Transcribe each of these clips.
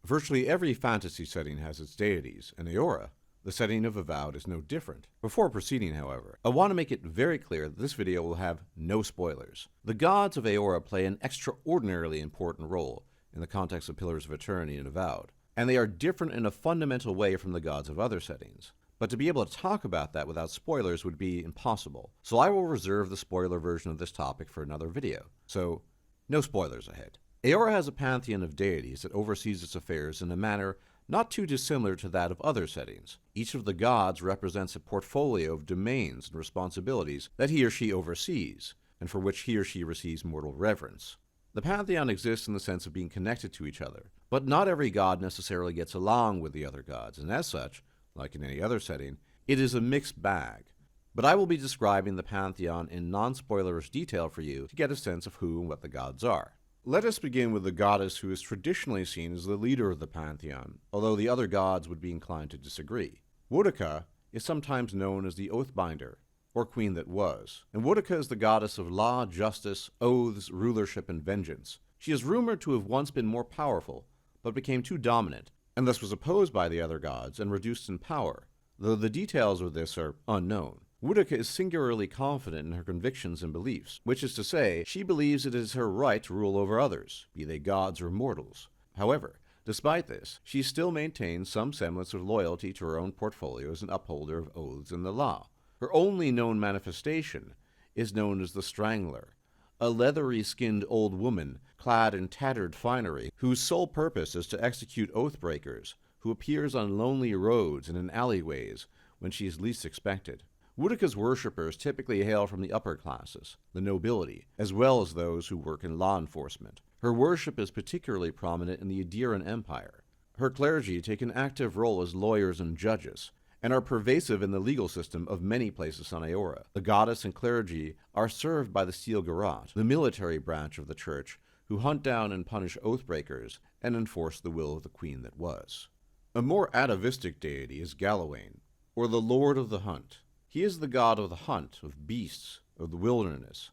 Virtually every fantasy setting has its deities, and Eora, the setting of Avowed, is no different. Before proceeding, however, I want to make it very clear that this video will have no spoilers. The gods of Eora play an extraordinarily important role in the context of Pillars of Eternity and Avowed, and they are different in a fundamental way from the gods of other settings. But to be able to talk about that without spoilers would be impossible, so I will reserve the spoiler version of this topic for another video. So, no spoilers ahead. Eora has a pantheon of deities that oversees its affairs in a manner not too dissimilar to that of other settings. Each of the gods represents a portfolio of domains and responsibilities that he or she oversees, and for which he or she receives mortal reverence. The pantheon exists in the sense of being connected to each other, but not every god necessarily gets along with the other gods, and as such, like in any other setting, it is a mixed bag. But I will be describing the pantheon in non-spoilerish detail for you to get a sense of who and what the gods are. Let us begin with the goddess who is traditionally seen as the leader of the pantheon, although the other gods would be inclined to disagree. Whataka is sometimes known as the Oathbinder, or Queen that Was, and Whataka is the goddess of law, justice, oaths, rulership, and vengeance. She is rumored to have once been more powerful, but became too dominant, and thus was opposed by the other gods and reduced in power, though the details of this are unknown. Whataka is singularly confident in her convictions and beliefs, which is to say, she believes it is her right to rule over others, be they gods or mortals. However, despite this, she still maintains some semblance of loyalty to her own portfolio as an upholder of oaths and the law. Her only known manifestation is known as the Strangler, a leathery-skinned old woman clad in tattered finery, whose sole purpose is to execute oath-breakers, who appears on lonely roads and in alleyways when she is least expected. Whataka's worshippers typically hail from the upper classes, the nobility, as well as those who work in law enforcement. Her worship is particularly prominent in the Aederan Empire. Her clergy take an active role as lawyers and judges, and are pervasive in the legal system of many places on Eora. The goddess and clergy are served by the Steel Garrote, the military branch of the church, who hunt down and punish oathbreakers and enforce the will of the Queen that Was. A more atavistic deity is Gallolan, or the Lord of the Hunt. He is the god of the hunt, of beasts, of the wilderness,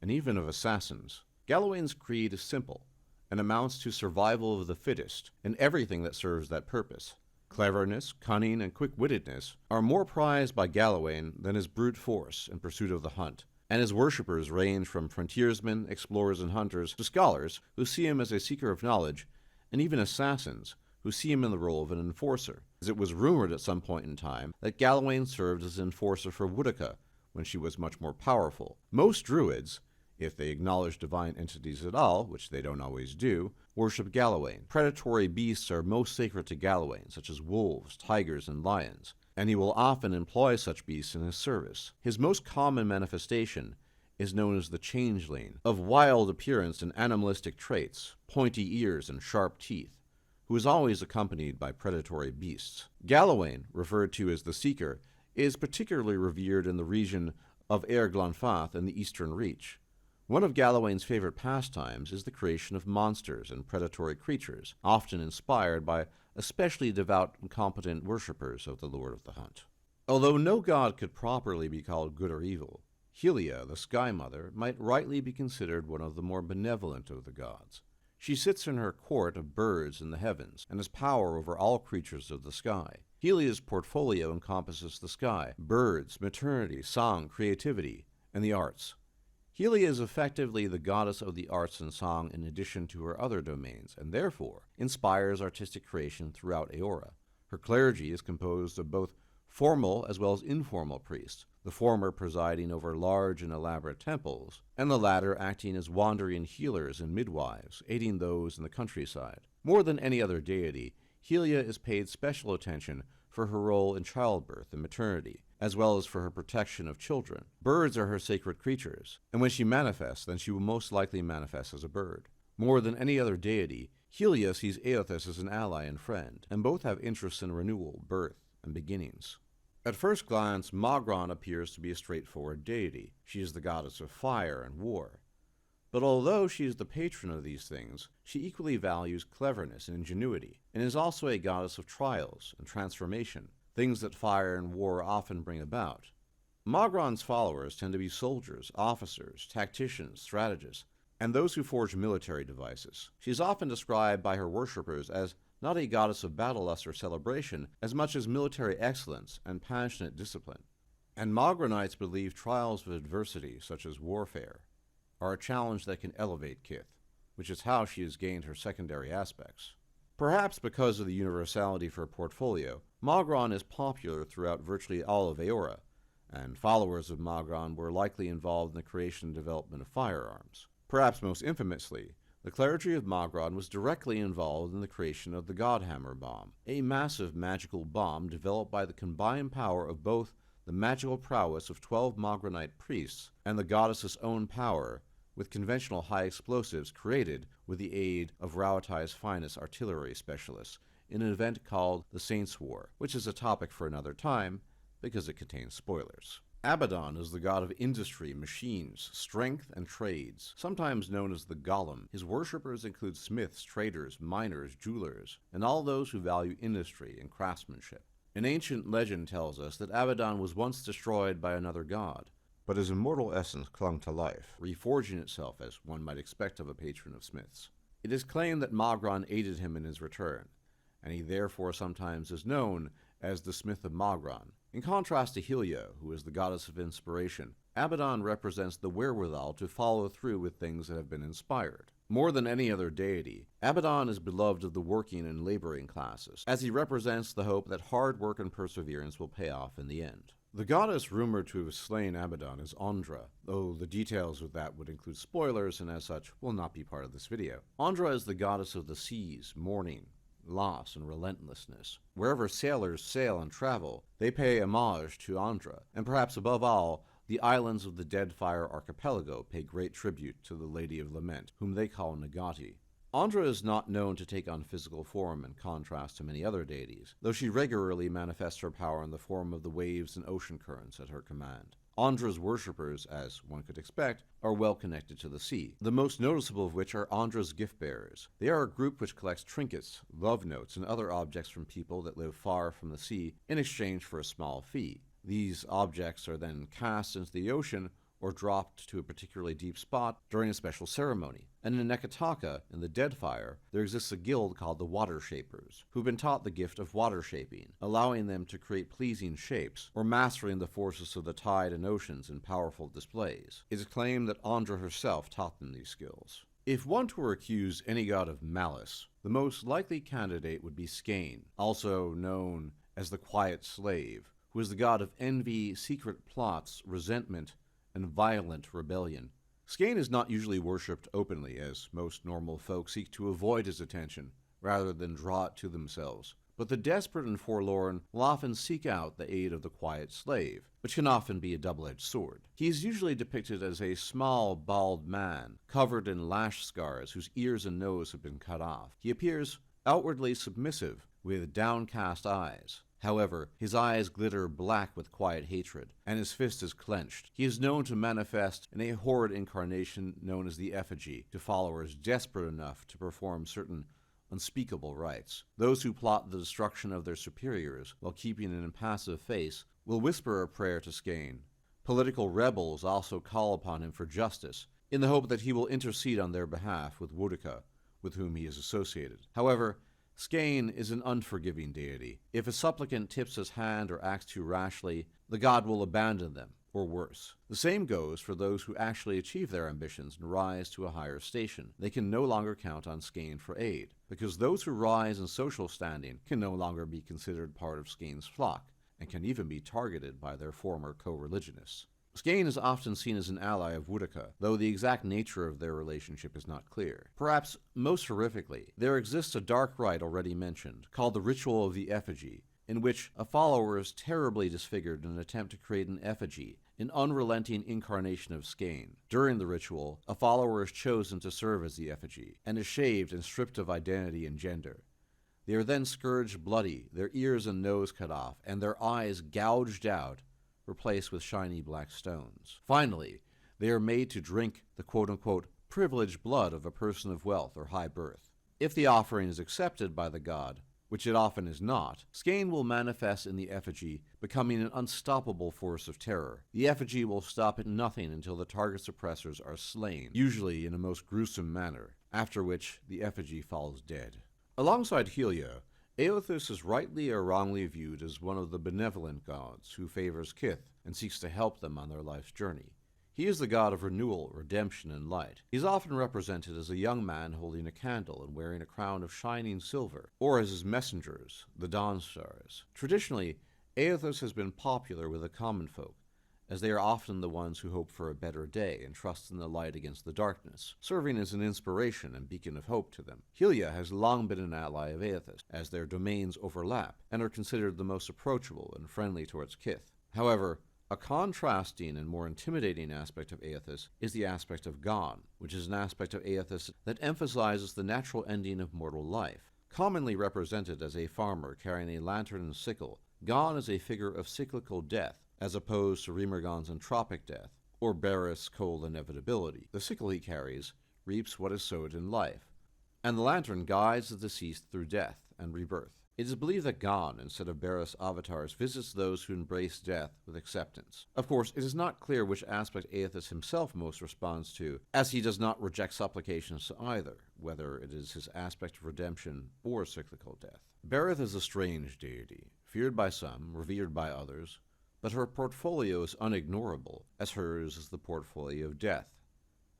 and even of assassins. Gallolan's creed is simple, and amounts to survival of the fittest, and everything that serves that purpose. Cleverness, cunning, and quick-wittedness are more prized by Gallolan than his brute force in pursuit of the hunt, and his worshippers range from frontiersmen, explorers, and hunters to scholars who see him as a seeker of knowledge, and even assassins who see him in the role of an enforcer, as it was rumored at some point in time that Gallolan served as an enforcer for Whataka when she was much more powerful. Most druids, if they acknowledge divine entities at all, which they don't always do, worship Gallolan. Predatory beasts are most sacred to Gallolan, such as wolves, tigers, and lions, and he will often employ such beasts in his service. His most common manifestation is known as the Changeling, of wild appearance and animalistic traits, pointy ears and sharp teeth, who is always accompanied by predatory beasts. Gallolan, referred to as the Seeker, is particularly revered in the region of Glanfath in the Eastern Reach. One of Gallolan's favorite pastimes is the creation of monsters and predatory creatures, often inspired by especially devout and competent worshippers of the Lord of the Hunt. Although no god could properly be called good or evil, Helia, the Sky Mother, might rightly be considered one of the more benevolent of the gods. She sits in her court of birds in the heavens, and has power over all creatures of the sky. Helia's portfolio encompasses the sky, birds, maternity, song, creativity, and the arts. Helia is effectively the goddess of the arts and song in addition to her other domains, and therefore inspires artistic creation throughout Eora. Her clergy is composed of both formal as well as informal priests, the former presiding over large and elaborate temples, and the latter acting as wandering healers and midwives, aiding those in the countryside. More than any other deity, Helia is paid special attention for her role in childbirth and maternity, as well as for her protection of children. Birds are her sacred creatures, and when she manifests, then she will most likely manifest as a bird. More than any other deity, Helia sees Aeothus as an ally and friend, and both have interests in renewal, birth, and beginnings. At first glance, Magran appears to be a straightforward deity. She is the goddess of fire and war. But although she is the patron of these things, she equally values cleverness and ingenuity, and is also a goddess of trials and transformation, things that fire and war often bring about. Magran's followers tend to be soldiers, officers, tacticians, strategists, and those who forge military devices. She is often described by her worshippers as not a goddess of battle lust or celebration, as much as military excellence and passionate discipline. And Magranites believe trials of adversity, such as warfare, are a challenge that can elevate Kith, which is how she has gained her secondary aspects. Perhaps because of the universality of her portfolio, Magran is popular throughout virtually all of Eora, and followers of Magran were likely involved in the creation and development of firearms. Perhaps most infamously, the clergy of Magran was directly involved in the creation of the Godhammer bomb, a massive magical bomb developed by the combined power of both the magical prowess of 12 Magranite priests and the goddess's own power, with conventional high explosives created with the aid of Rauatai's finest artillery specialists in an event called the Saints' War, which is a topic for another time because it contains spoilers. Abaddon is the god of industry, machines, strength, and trades, sometimes known as the Golem. His worshippers include smiths, traders, miners, jewelers, and all those who value industry and craftsmanship. An ancient legend tells us that Abaddon was once destroyed by another god, but his immortal essence clung to life, reforging itself as one might expect of a patron of smiths. It is claimed that Magran aided him in his return, and he therefore sometimes is known as the Smith of Magran. In contrast to Helia, who is the goddess of inspiration, Abaddon represents the wherewithal to follow through with things that have been inspired. More than any other deity, Abaddon is beloved of the working and laboring classes, as he represents the hope that hard work and perseverance will pay off in the end. The goddess rumored to have slain Abaddon is Andra, though the details of that would include spoilers and as such will not be part of this video. Andra is the goddess of the seas, mourning, loss, and relentlessness. Wherever sailors sail and travel, they pay homage to Andra, and perhaps above all, the islands of the Deadfire Archipelago pay great tribute to the Lady of Lament, whom they call Nagati. Andra is not known to take on physical form in contrast to many other deities, though she regularly manifests her power in the form of the waves and ocean currents at her command. Andra's worshippers, as one could expect, are well connected to the sea, the most noticeable of which are Andra's gift-bearers. They are a group which collects trinkets, love notes, and other objects from people that live far from the sea in exchange for a small fee. These objects are then cast into the ocean or dropped to a particularly deep spot during a special ceremony. And in Nekataka, in the Deadfire, there exists a guild called the Water Shapers, who've been taught the gift of water shaping, allowing them to create pleasing shapes, or mastering the forces of the tide and oceans in powerful displays. It is claimed that Andra herself taught them these skills. If one were to accuse any god of malice, the most likely candidate would be Skane, also known as the Quiet Slave, who is the god of envy, secret plots, resentment, and violent rebellion. Skane is not usually worshipped openly, as most normal folk seek to avoid his attention rather than draw it to themselves. But the desperate and forlorn will often seek out the aid of the Quiet Slave, which can often be a double-edged sword. He is usually depicted as a small, bald man, covered in lash scars whose ears and nose have been cut off. He appears outwardly submissive, with downcast eyes. However, his eyes glitter black with quiet hatred, and his fist is clenched. He is known to manifest in a horrid incarnation known as the Effigy to followers desperate enough to perform certain unspeakable rites. Those who plot the destruction of their superiors while keeping an impassive face will whisper a prayer to Skane. Political rebels also call upon him for justice, in the hope that he will intercede on their behalf with Whataka, with whom he is associated. However, Skane is an unforgiving deity. If a supplicant tips his hand or acts too rashly, the god will abandon them, or worse. The same goes for those who actually achieve their ambitions and rise to a higher station. They can no longer count on Skane for aid, because those who rise in social standing can no longer be considered part of Skane's flock, and can even be targeted by their former co-religionists. Skane is often seen as an ally of Whataka, though the exact nature of their relationship is not clear. Perhaps most horrifically, there exists a dark rite already mentioned, called the Ritual of the Effigy, in which a follower is terribly disfigured in an attempt to create an effigy, an unrelenting incarnation of Skane. During the ritual, a follower is chosen to serve as the effigy, and is shaved and stripped of identity and gender. They are then scourged bloody, their ears and nose cut off, and their eyes gouged out, replaced with shiny black stones. Finally, they are made to drink the quote-unquote privileged blood of a person of wealth or high birth. If the offering is accepted by the god, which it often is not, Skane will manifest in the effigy, becoming an unstoppable force of terror. The effigy will stop at nothing until the target's oppressors are slain, usually in a most gruesome manner, after which the effigy falls dead. Alongside Helia, Aeothus is rightly or wrongly viewed as one of the benevolent gods who favors Kith and seeks to help them on their life's journey. He is the god of renewal, redemption, and light. He is often represented as a young man holding a candle and wearing a crown of shining silver, or as his messengers, the dawn stars. Traditionally, Aeothus has been popular with the common folk, as they are often the ones who hope for a better day and trust in the light against the darkness, serving as an inspiration and beacon of hope to them. Helia has long been an ally of Aeothus, as their domains overlap and are considered the most approachable and friendly towards Kith. However, a contrasting and more intimidating aspect of Aeothus is the aspect of Gon, which is an aspect of Aeothus that emphasizes the natural ending of mortal life. Commonly represented as a farmer carrying a lantern and sickle, Gon is a figure of cyclical death, as opposed to Rimergon's entropic death, or Bareth's cold inevitability. The sickle he carries reaps what is sowed in life, and the lantern guides the deceased through death and rebirth. It is believed that Gon, instead of Bareth's avatars, visits those who embrace death with acceptance. Of course, it is not clear which aspect Aeothus himself most responds to, as he does not reject supplications to either, whether it is his aspect of redemption or cyclical death. Bareth is a strange deity, feared by some, revered by others, but her portfolio is unignorable, as hers is the portfolio of death,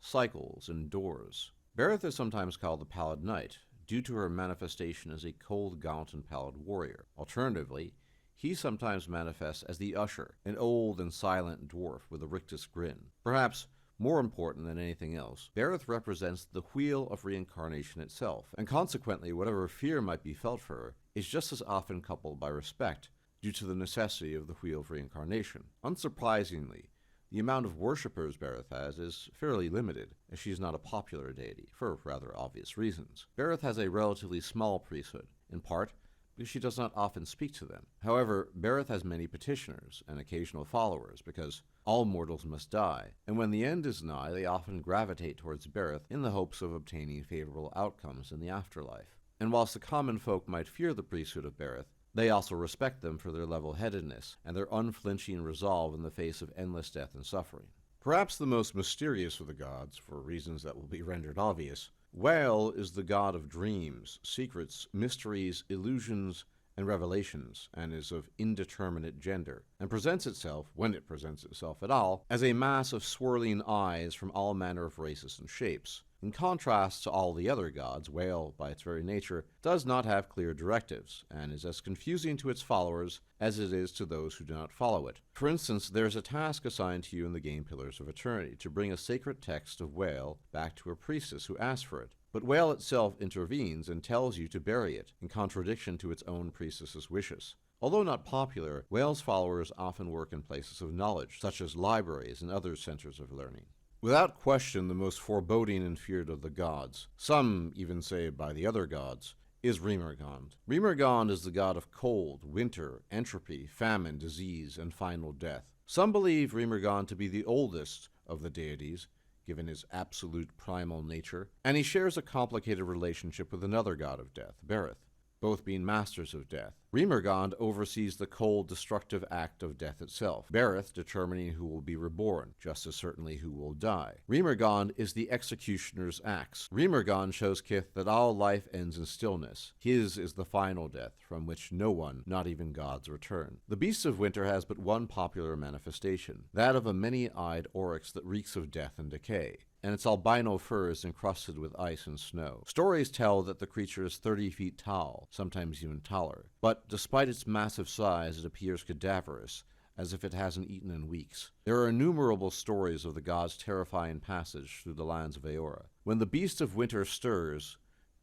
cycles, and doors. Bareth is sometimes called the Pallid Knight, due to her manifestation as a cold, gaunt, and pallid warrior. Alternatively, he sometimes manifests as the Usher, an old and silent dwarf with a rictus grin. Perhaps more important than anything else, Bareth represents the wheel of reincarnation itself, and consequently whatever fear might be felt for her is just as often coupled by respect, due to the necessity of the wheel of reincarnation. Unsurprisingly, the amount of worshippers Bareth has is fairly limited, as she is not a popular deity, for rather obvious reasons. Bareth has a relatively small priesthood, in part because she does not often speak to them. However, Bareth has many petitioners and occasional followers, because all mortals must die, and when the end is nigh, they often gravitate towards Bareth in the hopes of obtaining favorable outcomes in the afterlife. And whilst the common folk might fear the priesthood of Bareth, they also respect them for their level-headedness and their unflinching resolve in the face of endless death and suffering. Perhaps the most mysterious of the gods, for reasons that will be rendered obvious, Whale is the god of dreams, secrets, mysteries, illusions, and revelations, and is of indeterminate gender, and presents itself, when it presents itself at all, as a mass of swirling eyes from all manner of races and shapes. In contrast to all the other gods, Whale, by its very nature, does not have clear directives, and is as confusing to its followers as it is to those who do not follow it. For instance, there is a task assigned to you in the game Pillars of Eternity to bring a sacred text of Whale back to a priestess who asks for it. But Whale itself intervenes and tells you to bury it, in contradiction to its own priestess's wishes. Although not popular, Whale's followers often work in places of knowledge, such as libraries and other centers of learning. Without question, the most foreboding and feared of the gods, some even say by the other gods, is Rimergond. Rimergond is the god of cold, winter, entropy, famine, disease, and final death. Some believe Rimergond to be the oldest of the deities, given his absolute primal nature, and he shares a complicated relationship with another god of death, Bareth, both being masters of death. Rimergond oversees the cold, destructive act of death itself, Bareth determining who will be reborn, just as certainly who will die. Rimergond is the executioner's axe. Rimergond shows Kith that all life ends in stillness. His is the final death, from which no one, not even gods, return. The Beast of Winter has but one popular manifestation, that of a many-eyed oryx that reeks of death and decay, and its albino fur is encrusted with ice and snow. Stories tell that the creature is 30 feet tall, sometimes even taller, but despite its massive size, it appears cadaverous, as if it hasn't eaten in weeks. There are innumerable stories of the god's terrifying passage through the lands of Eora. When the Beast of Winter stirs,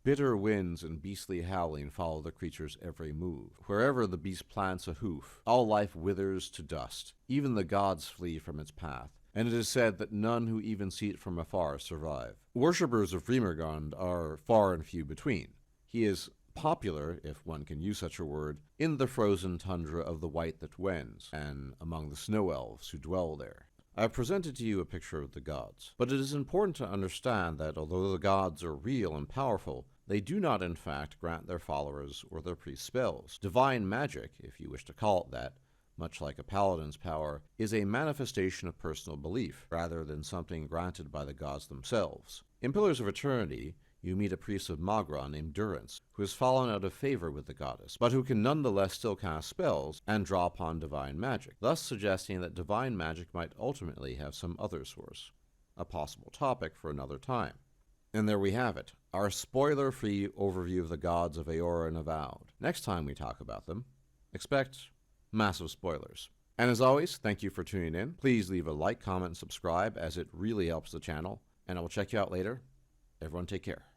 bitter winds and beastly howling follow the creature's every move. Wherever the beast plants a hoof, all life withers to dust. Even the gods flee from its path, and it is said that none who even see it from afar survive. Worshippers of Rimergond are far and few between. He is popular, if one can use such a word, in the frozen tundra of the White That Wends, and among the snow elves who dwell there. I have presented to you a picture of the gods, but it is important to understand that although the gods are real and powerful, they do not in fact grant their followers or their priests spells. Divine magic, if you wish to call it that, much like a paladin's power, is a manifestation of personal belief, rather than something granted by the gods themselves. In Pillars of Eternity, you meet a priest of Magran named Durance, who has fallen out of favor with the goddess, but who can nonetheless still cast spells and draw upon divine magic, thus suggesting that divine magic might ultimately have some other source, a possible topic for another time. And there we have it, our spoiler-free overview of the gods of Eora and Avowed. Next time we talk about them, expect massive spoilers. And as always, thank you for tuning in. Please leave a like, comment, and subscribe, as it really helps the channel, and I will check you out later. Everyone take care.